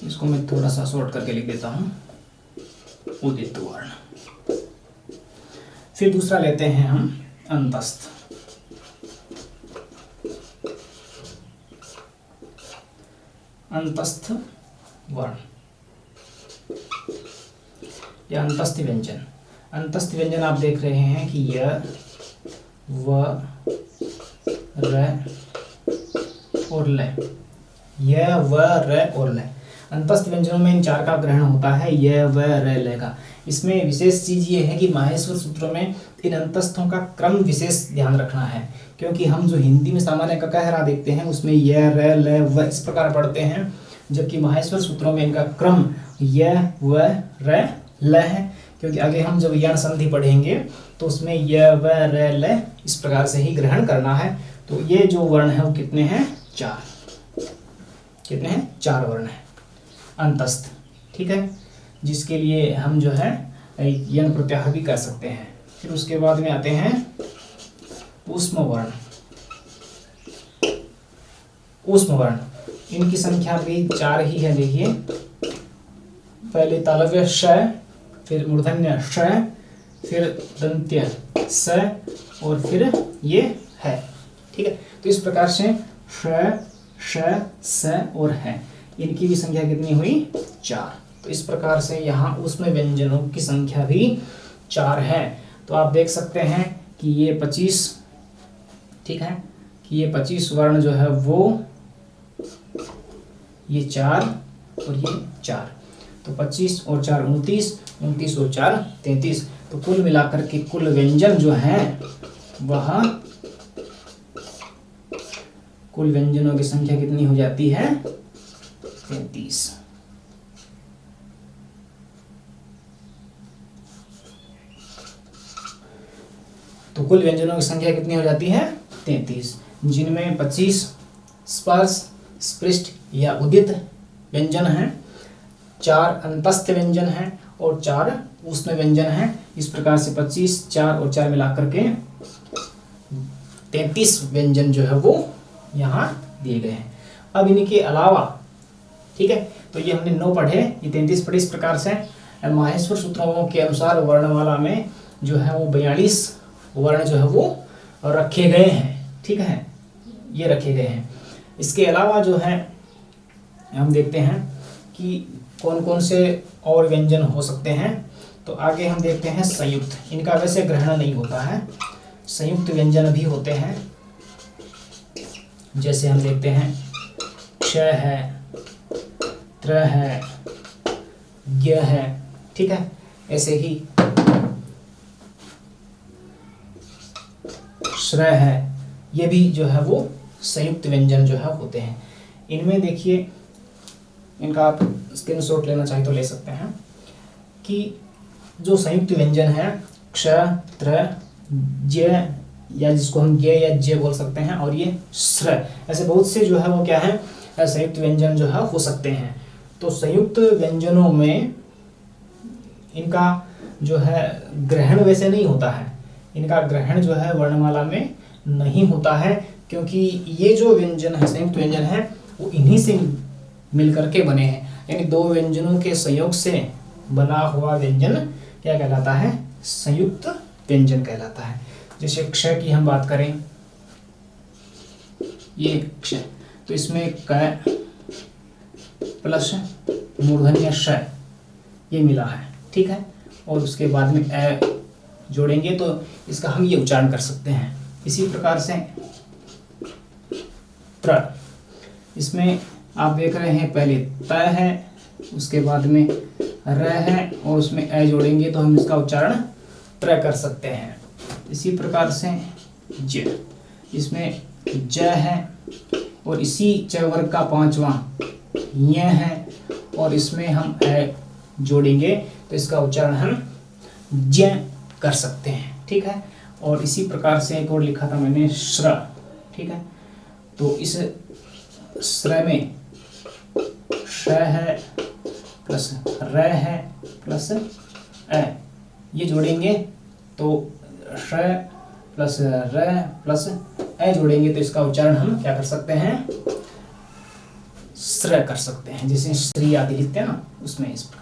इसको मैं थोड़ा सा शॉर्ट करके लिख देता हूं, उदित वर्ण। फिर दूसरा लेते हैं हम अंतस्थ। अंतस्थ वर्ण या अंतस्थ व्यंजन। अंतस्थ व्यंजन आप देख रहे हैं कि य, व, र और ल, य, व, र और ल। अंतस्थ व्यंजनों में इन 4 का ग्रहण होता है, य, व, र, ल का। इसमें विशेष चीज ये है कि माहेश्वर सूत्रों में इन अंतस्थों का क्रम विशेष ध्यान रखना है, क्योंकि हम जो हिंदी में सामान्य ककहरा देखते हैं उसमें य, र, ल, व इस प्रकार पढ़ते हैं, जबकि माहेश्वर सूत्रों में इनका क्रम य, व, र, ल है, क्योंकि आगे हम जब यण संधि पढ़ेंगे तो उसमें य, व, र, ल इस प्रकार से ही ग्रहण करना है। तो ये जो वर्ण है वो कितने हैं 4, कितने हैं 4 वर्ण हैं अंतस्थ। ठीक है, जिसके लिए हम जो है यण प्रत्याहार भी कर सकते हैं। फिर उसके बाद में आते हैं ऊष्म वर्ण। ऊष्म वर्ण, इनकी संख्या भी 4 ही है। देखिए पहले तालव्य श, फिर मूर्धन्य श, फिर दंत्य स और फिर ये है। ठीक है, तो इस प्रकार से श, श, स और है, इनकी भी संख्या कितनी हुई 4। तो इस प्रकार से यहाँ उसमें व्यंजनों की संख्या भी 4 है। तो आप देख सकते हैं कि ये 25, ठीक है, कि ये 25 वर्ण जो है वो ये 4 और ये 4, तो 25 और 4 29, 29 और 4 33। तो कुल मिलाकर के कुल व्यंजन जो है वह, कुल व्यंजनों की संख्या कितनी हो जाती है 33। तो कुल व्यंजनों की संख्या कितनी हो जाती है 33। जिनमें 25 स्पर्श, स्पृष्ट या उदित व्यंजन हैं, 4 अंतस्थ व्यंजन हैं और 4 ऊष्म व्यंजन हैं। इस प्रकार से 25, 4 और 4 मिलाकर के 33 व्यंजन जो है वो यहाँ दिए गए हैं। अब इनके अलावा, ठीक है, तो ये हमने 9 पढ़े, ये 33 पढ़े। इस प्रकार से माहेश्वर सूत्रों के अनुसार वर्णमाला में जो है वो 42 वर्ण जो है वो रखे गए हैं, ठीक है, ये रखे गए हैं। इसके अलावा जो है हम देखते हैं कि कौन कौन से और व्यंजन हो सकते हैं। तो आगे हम देखते हैं संयुक्त, इनका वैसे ग्रहण नहीं होता है, संयुक्त व्यंजन भी होते हैं। जैसे हम देखते हैं क्ष है, त्र है, ज्ञ है, ठीक है, ऐसे ही श्र है, ये भी जो है वो संयुक्त व्यंजन जो है होते हैं। इनमें देखिए, इनका आप स्क्रीनशॉट लेना चाहें तो ले सकते हैं कि जो संयुक्त व्यंजन है क्ष, त्र, ज्य या जिसको हम ज्ञ या ज्य बोल सकते हैं, और ये श्र, ऐसे बहुत से जो है वो क्या है संयुक्त व्यंजन जो है हो सकते हैं। तो संयुक्त व्यंजनों में इनका जो है ग्रहण वैसे नहीं होता है, इनका ग्रहण जो है वर्णमाला में नहीं होता है, क्योंकि ये जो व्यंजन है संयुक्त व्यंजन है वो इन्हीं से मिलकर के बने हैं। यानी 2 व्यंजनों के संयोग से बना हुआ व्यंजन क्या कहलाता है, संयुक्त व्यंजन कहलाता है। जैसे क्ष की हम बात करें, ये क्ष, तो इसमें क प्लस मूर्धन्य श ये मिला है, ठीक है, और उसके बाद में ए जोड़ेंगे तो इसका हम ये उच्चारण कर सकते हैं। इसी प्रकार से त्र, इसमें आप देख रहे हैं पहले त है, उसके बाद में र है और उसमें ए जोड़ेंगे तो हम इसका उच्चारण त्र कर सकते हैं। इसी प्रकार से ज, इसमें ज है और इसी च वर्ग का 5वां य है और इसमें हम ए जोड़ेंगे तो इसका उच्चारण हम ज कर सकते हैं, ठीक है। और इसी प्रकार से एक और लिखा था मैंने श्र, ठीक है, तो इस श्र में श है प्लस र है प्लस ए, ये जोड़ेंगे तो श प्लस र प्लस ए जोड़ेंगे तो इसका उच्चारण हम क्या कर सकते हैं, श्र कर सकते हैं, जैसे श्री आदि लिखते हैं ना उसमें। इस प्रकार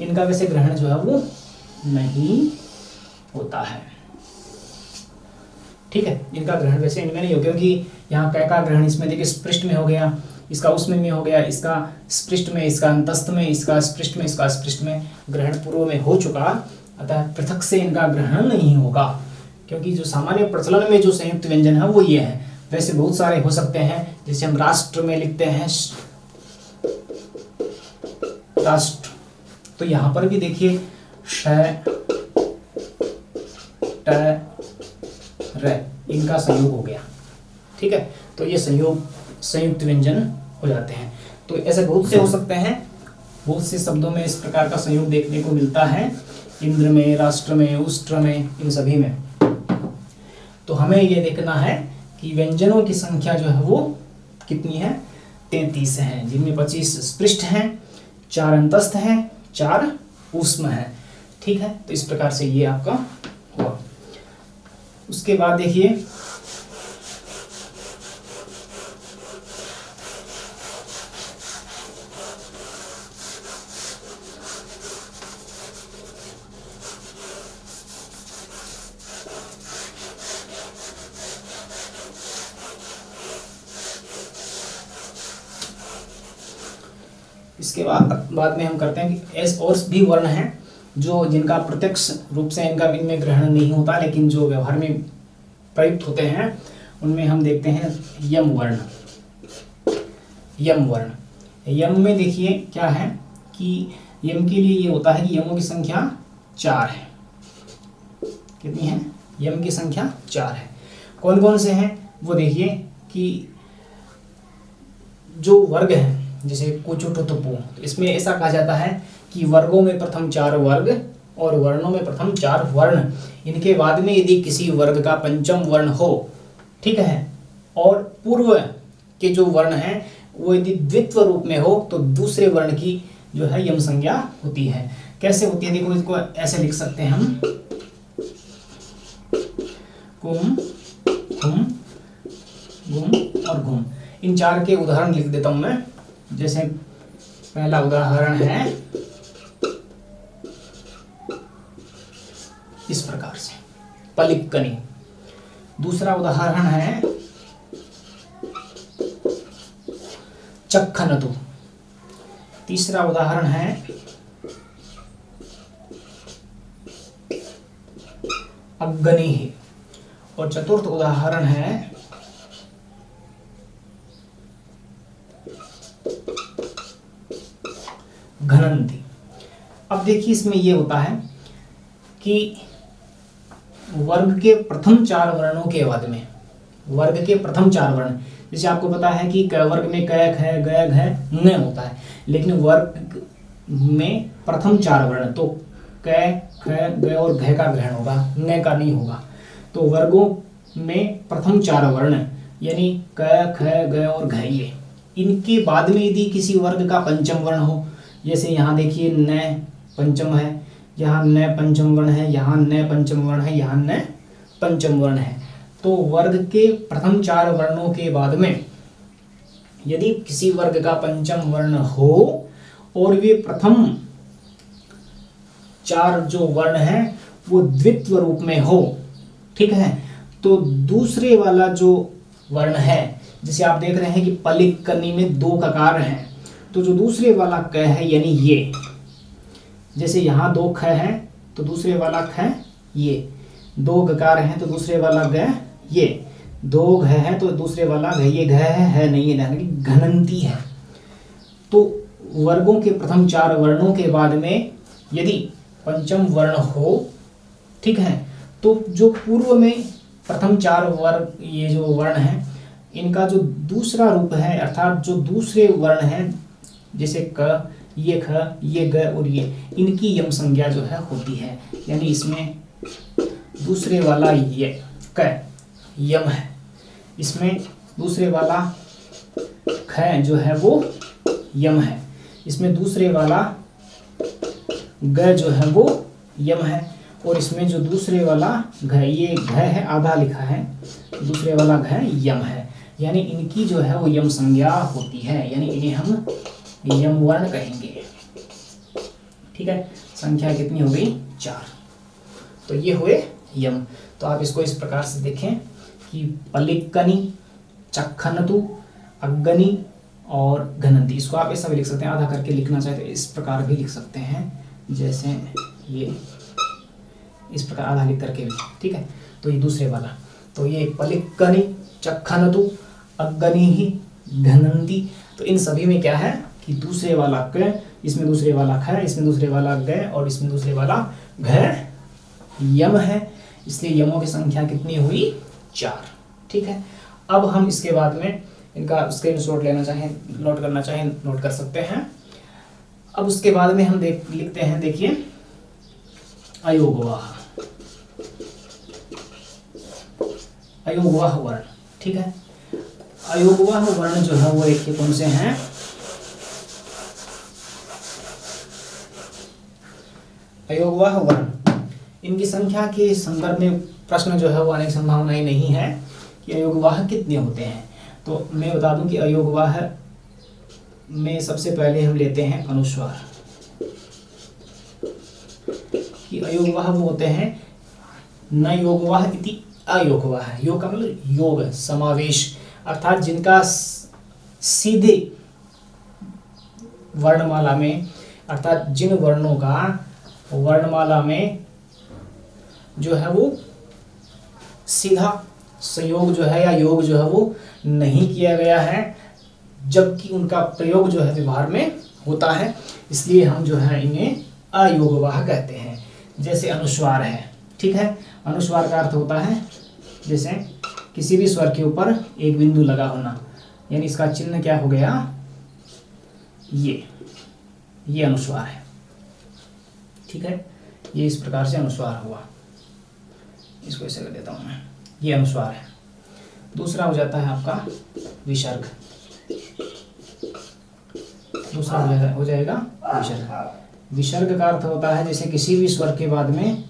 इनका वैसे ग्रहण जो है वो नहीं होता है, ठीक है, इनका ग्रहण वैसे इनमें नहीं हो, क्योंकि यहाँ क का ग्रहण इसमें देखिए स्पृष्ट में हो गया, इसका उष्म में हो गया, इसका स्पृष्ट में, इसका अंतस्थ में, इसका स्पृष्ट में, इसका स्पृष्ट में ग्रहण पूर्व में हो चुका, अतः पृथक से इनका ग्रहण नहीं होगा। क्योंकि जो सामान्य प्रचलन में जो संयुक्त व्यंजन है वो ये है, वैसे बहुत सारे हो सकते हैं, जैसे हम राष्ट्र में लिखते हैं राष्ट्र, तो यहाँ पर भी देखिए श ट र, इनका संयोग हो गया, ठीक है, तो ये संयुक्त व्यंजन हो जाते हैं। तो ऐसे बहुत से हो सकते हैं, बहुत से शब्दों में इस प्रकार का संयोग देखने को मिलता है, इंद्र में, राष्ट्र में, उष्ट्र में, इन सभी में। तो हमें ये देखना है कि व्यंजनों की संख्या जो है वो कितनी है, 33 है, जिनमें 25 स्पृष्ट हैं, 4 अंतस्थ हैं, 4 ऊष्म हैं, ठीक है। तो इस प्रकार से ये आपका हुआ। उसके बाद देखिए इसके बाद में हम करते हैं कि ऐसे और भी वर्ण हैं जो जिनका प्रत्यक्ष रूप से इनमें ग्रहण नहीं होता, लेकिन जो व्यवहार में प्रयुक्त होते हैं उनमें हम देखते हैं यम वर्ण। यम वर्ण, यम में देखिए क्या है कि यम के लिए ये होता है कि यमों की संख्या 4 है। कितनी है, यम की संख्या 4 है। कौन कौन से हैं वो देखिए कि जो वर्ग हैं, जैसे कुचुटुतुपु, तो इसमें ऐसा कहा जाता है कि वर्गों में प्रथम 4 वर्ग और वर्णों में प्रथम 4 वर्ण, इनके बाद में यदि किसी वर्ग का पंचम वर्ण हो, ठीक है, और पूर्व के जो वर्ण हैं वो यदि द्वित्व रूप में हो तो दूसरे वर्ण की जो है यम संज्ञा होती है। कैसे होती है देखो, इसको ऐसे लिख सकते हैं हम, कुम, खुम, गुम और घुम। इन चार के उदाहरण लिख देता हूं मैं। जैसे पहला उदाहरण है इस प्रकार से, पलिक्कनी। दूसरा उदाहरण है चक्खनतु। तीसरा उदाहरण है अग्गनी। और चतुर्थ उदाहरण है घनंती। अब देखिए इसमें यह होता है कि वर्ग के प्रथम चार वर्णों के बाद में, वर्ग के प्रथम चार वर्ण, जैसे आपको पता है कि क वर्ग में क, ख, ग, घ, न होता है, लेकिन वर्ग में प्रथम चार वर्ण तो क, ख, ग और घ का ग्रहण होगा, न का नहीं होगा। तो वर्गों में प्रथम चार वर्ण यानी क, ख, ग और घ, ये इनके बाद में यदि किसी वर्ग का पंचम वर्ण हो, जैसे यहाँ देखिए न पंचम है, यहाँ न पंचम वर्ण है, यहाँ न पंचम वर्ण है, यहाँ न पंचम वर्ण है, तो वर्ग के प्रथम चार वर्णों के बाद में यदि किसी वर्ग का पंचम वर्ण हो और वे प्रथम चार जो वर्ण हैं वो द्वित्व रूप में हो, ठीक है, तो दूसरे वाला जो वर्ण है, जैसे आप देख रहे हैं कि पलिक्कनी में दो ककार हैं, तो जो दूसरे वाला क है यानी ये, जैसे यहाँ दो ख है तो दूसरे वाला ख ये, दो गकार हैं तो दूसरे वाला ग ये, दो घ है तो दूसरे वाला घ, ये घ है नहीं है, घनंती है। तो वर्गों के प्रथम चार वर्णों के बाद में यदि पंचम वर्ण हो, ठीक है, तो जो पूर्व में प्रथम चार वर्ग ये जो वर्ण है इनका जो दूसरा रूप है, अर्थात जो दूसरे वर्ण हैं जैसे क, ये ख, ये ग और ये, इनकी यम संज्ञा जो है होती है, यानी इसमें दूसरे वाला ये क यम है, इसमें दूसरे वाला ख जो है वो यम है, इसमें दूसरे वाला ग जो है वो यम है, और इसमें जो दूसरे वाला घ, ये घ है आधा लिखा है, दूसरे वाला घ यम है, यानी इनकी जो है वो यम संज्ञा होती है, यानी इन्हें हम यम वर्ण कहेंगे। ठीक है, संख्या कितनी हो गई? 4। तो ये हुए यम। तो आप इसको इस प्रकार से देखें कि पलिक्कनी, चक्खनतु, अग्गनी और घनंती। इसको आप ऐसा भी लिख सकते हैं, आधा करके लिखना चाहे तो इस प्रकार भी लिख सकते हैं, जैसे ये इस प्रकार आधा लिख करके भी। ठीक है, तो ये दूसरे वाला, तो ये पलिक्कनी, चक्खनतु, अग्गनी ही, घनंती। तो इन सभी में क्या है कि दूसरे वाला क, इसमें दूसरे वाला ख, इसमें दूसरे वाला ग और इसमें दूसरे वाला घ यम है, इसलिए यमों की संख्या कितनी हुई? 4। ठीक है, अब हम इसके बाद में इनका स्क्रीनशॉट लेना चाहें, नोट करना चाहें, नोट कर सकते हैं। अब उसके बाद में हम लिखते हैं, देखिए अयोगवाह, अयोगवाह वर्ण। ठीक है, अयोगवाह वर्ण जो है वो देखिए कौन से हैं? अयोगवाह वर्ण, इनकी संख्या के संदर्भ में प्रश्न जो है वो आने की संभावनाएं नहीं है कि अयोगवाह कितने होते हैं। तो मैं बता दूं कि अयोगवाह में सबसे पहले हम लेते हैं अनुस्वार, कि अयोगवाह वो होते हैं न योगवाह इति अयोगवाह। योग का मतलब योग, समावेश, अर्थात जिनका सीधे वर्णमाला में, अर्थात जिन वर्णों का वर्णमाला में जो है वो सीधा संयोग जो है या योग जो है वो नहीं किया गया है, जबकि उनका प्रयोग जो है व्यवहार में होता है, इसलिए हम जो है इन्हें अयोगवाह कहते हैं। जैसे अनुस्वार है, ठीक है, अनुस्वार का अर्थ होता है जैसे किसी भी स्वर के ऊपर एक बिंदु लगा होना, यानी इसका चिन्ह क्या हो गया? ये अनुस्वार है। ठीक है, ये इस प्रकार से अनुस्वार हुआ, इसको ऐसे कर देता हूं मैं, ये अनुस्वार है। दूसरा हो जाता है आपका विसर्ग, दूसरा हो जाएगा विसर्ग। विसर्ग का अर्थ होता है जैसे किसी भी स्वर के बाद में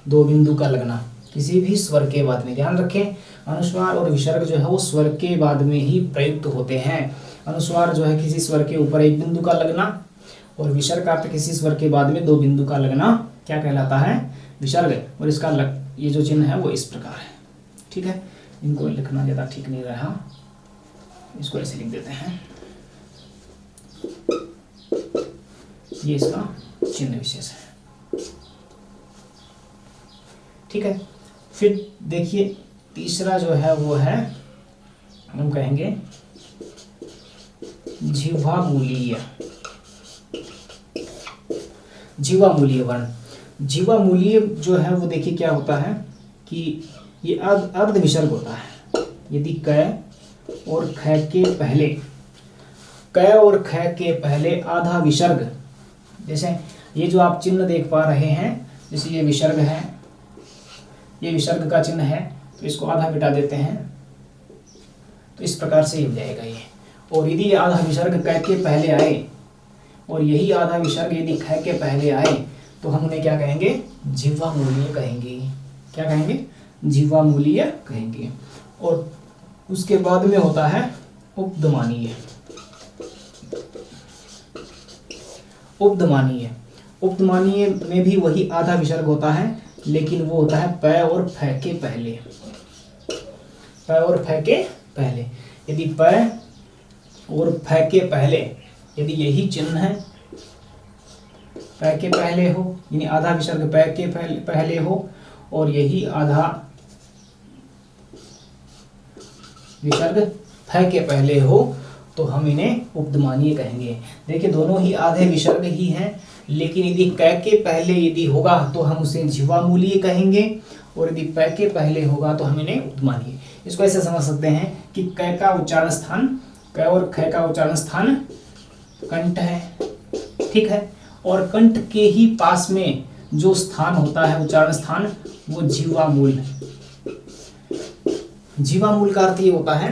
दो बिंदु का लगना, किसी भी स्वर के बाद में, ध्यान रखें अनुस्वार और विसर्ग जो है वो स्वर के बाद में ही प्रयुक्त होते हैं। अनुस्वार जो है किसी स्वर के ऊपर एक बिंदु का लगना, और विसर्ग का अर्थ किसी स्वर के बाद में दो बिंदु का लगना क्या कहलाता है, विसर्ग। और इसका ये जो चिन्ह है वो इस प्रकार है, ठीक है। इनको लिखना ज़्यादा ठीक नहीं रहा, इसको ऐसे लिख देते हैं, ये इसका चिन्ह विशेष है, ठीक है। फिर देखिए तीसरा जो है वो है, हम कहेंगे जीवामूलीय, जीवामूलीय वर्ण। जीवामूलीय जो है वो देखिए क्या होता है कि ये अर्ध विसर्ग होता है। यदि क और ख के पहले, क और ख के पहले आधा विसर्ग, जैसे ये जो आप चिन्ह देख पा रहे हैं, जैसे ये विसर्ग है, ये विसर्ग का चिन्ह है, तो इसको आधा मिटा देते हैं, तो इस प्रकार से ही हो जाएगा ये। और यदि ये आधा विसर्ग क के पहले आए और यही आधा विसर्ग यदि ख के पहले आए, तो हम उन्हें क्या कहेंगे, जीवामूलीय कहेंगे। क्या कहेंगे, जीवामूलीय कहेंगे। और उसके बाद में होता है उपधमानीय। उपधमानीय, उपधमानीय में भी वही आधा विसर्ग होता है, लेकिन वो होता है प और फ के पहले, प और फ के पहले। यदि प और फ के पहले यदि यही चिन्ह है, प के पहले हो, यानी आधा विसर्ग प के पहले हो और यही आधा विसर्ग फ के पहले हो, तो हम इन्हें उपधमानीय कहेंगे। देखिए दोनों ही आधे विसर्ग ही हैं, लेकिन यदि क के पहले यदि होगा तो हम उसे जीवामूलीय कहेंगे, और यदि प के पहले होगा तो हम इन्हें उपधमानीय। इसको ऐसे समझ सकते हैं कि क का उच्चारण स्थान, क और ख का उच्चारण स्थान कंठ है, ठीक है, और कंठ के ही पास में जो स्थान होता है उच्चारण स्थान, वो जीवामूल। जीवामूल का अर्थ ये होता है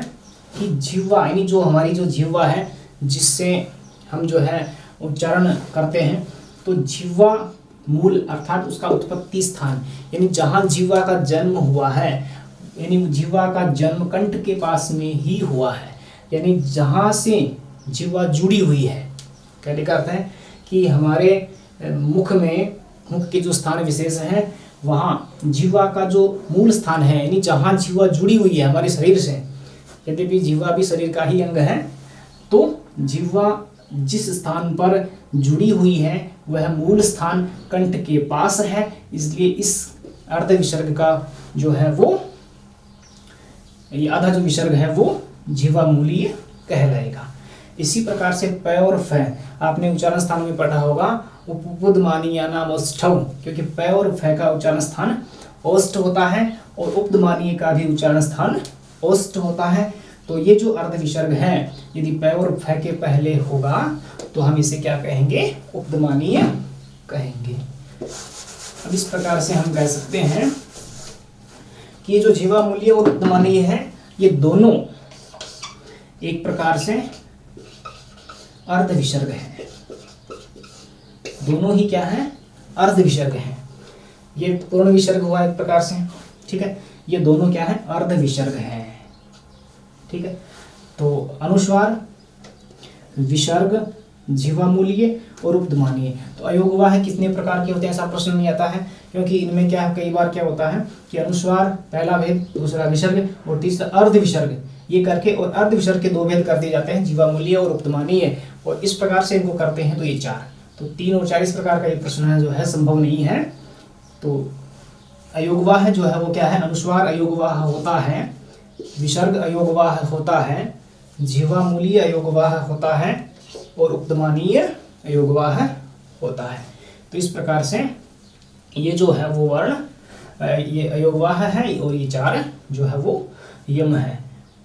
कि जीवा यानी जो हमारी जो जीवा है, जिससे हम जो है उच्चारण करते हैं, तो जीवा मूल अर्थात उसका उत्पत्ति स्थान, यानी जहाँ जीवा का जन्म हुआ है, यानी जीवा का जन्म कंठ के पास में ही हुआ है, यानी जहाँ से जीवा जुड़ी हुई है। कहने का अर्थ है कि हमारे मुख में, मुख के जो स्थान विशेष हैं, वहाँ जीवा का जो मूल स्थान है, यानी जहाँ जीवा जुड़ी हुई है हमारे शरीर से, यद्यपि जीवा भी शरीर का ही अंग है, तो जीवा जिस स्थान पर जुड़ी हुई है वह मूल स्थान कंठ के पास है, इसलिए इस अर्ध विसर्ग का जो है वो, ये आधा जो विसर्ग है वो जीवामूलीय कहलाएगा। इसी प्रकार से प और फ आपने उच्चारण स्थान में पढ़ा होगा, उपधमानीय नाम औष्ठव, क्योंकि प और फ का उच्चारण स्थान औष्ठ होता है और उपधमानीय का भी उच्चारण स्थान औष्ठ होता है। तो ये जो अर्ध विसर्ग है यदि प और फ के पहले होगा तो हम इसे क्या कहेंगे, उपधमानीय कहेंगे। अब इस प्रकार से हम कह सकते हैं कि ये जो जीवामूलीय और उपधमानीय है, ये दोनों एक प्रकार से अर्ध विसर्ग है। दोनों ही क्या है, अर्ध विसर्ग है। ये पूर्ण विसर्ग हुआ एक प्रकार से, ठीक है, ये दोनों क्या है, अर्ध विसर्ग है, ठीक है। तो अनुस्वार, विसर्ग, जीवामूलीय और उपधमानीय। तो अयोगवाह कितने प्रकार के होते हैं, ऐसा प्रश्न नहीं आता है, क्योंकि इनमें क्या कई बार क्या होता है कि अनुस्वार पहला भेद, दूसरा विसर्ग और तीसरा अर्ध विसर्ग, ये करके और अर्ध विसर्ग के दो भेद कर दिए जाते हैं, जीवामूलीय और उपधमानीय, और इस प्रकार से इनको करते हैं तो ये चार। तो 3 और 4 इस प्रकार का ये प्रश्न है जो है संभव नहीं है। तो अयोगवाह जो है वो क्या है, अनुस्वार अयोगवाह होता है, विसर्ग अयोगवाह होता है, जीवामूलीय अयोगवाह होता है और उपधमानीय अयोगवाह होता है। तो इस प्रकार से ये जो है वो वर्ण, ये अयोगवाह है और ये 4 जो है वो यम है।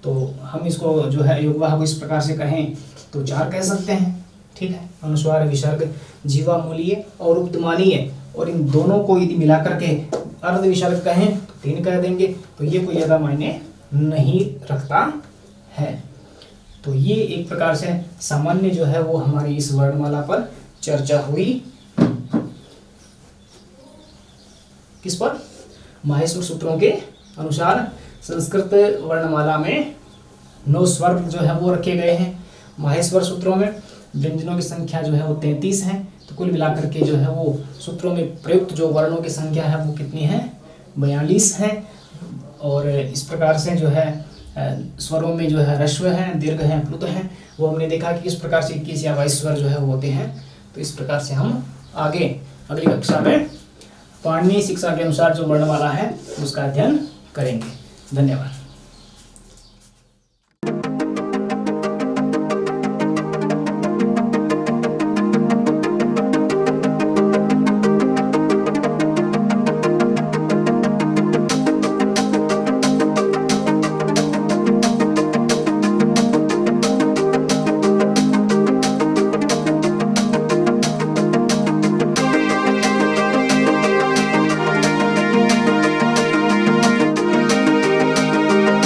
तो हम इसको जो है अयोगवाह को इस प्रकार से कहें तो 4 कह सकते हैं, ठीक है, अनुस्वार, विसर्ग, जीवामूलीय और उपधमानीय, और इन दोनों को यदि मिलाकर के अर्ध विसर्ग कहें तो 3 कह देंगे, तो ये कोई ज़्यादा मायने नहीं रखता है। तो ये एक प्रकार से सामान्य जो है वो हमारी इस वर्णमाला पर चर्चा हुई। किस पर? माहेश्वर सूत्रों के अनुसार संस्कृत वर्णमाला में 9 स्वर जो है वो रखे गए हैं। माहेश्वर सूत्रों में व्यंजनों की संख्या जो है वो 33 है। तो कुल मिलाकर के जो है वो सूत्रों में प्रयुक्त जो वर्णों की संख्या है वो कितनी है? 42 है। और इस प्रकार से जो है स्वरों में जो है ह्रस्व है, दीर्घ है, प्लुत है, वो हमने देखा कि किस प्रकार से 21 या 22 स्वर जो है वो होते हैं। तो इस प्रकार से हम आगे अगली कक्षा में पाणिनीय शिक्षा के अनुसार जो वर्णमाला है उसका अध्ययन करेंगे। धन्यवाद।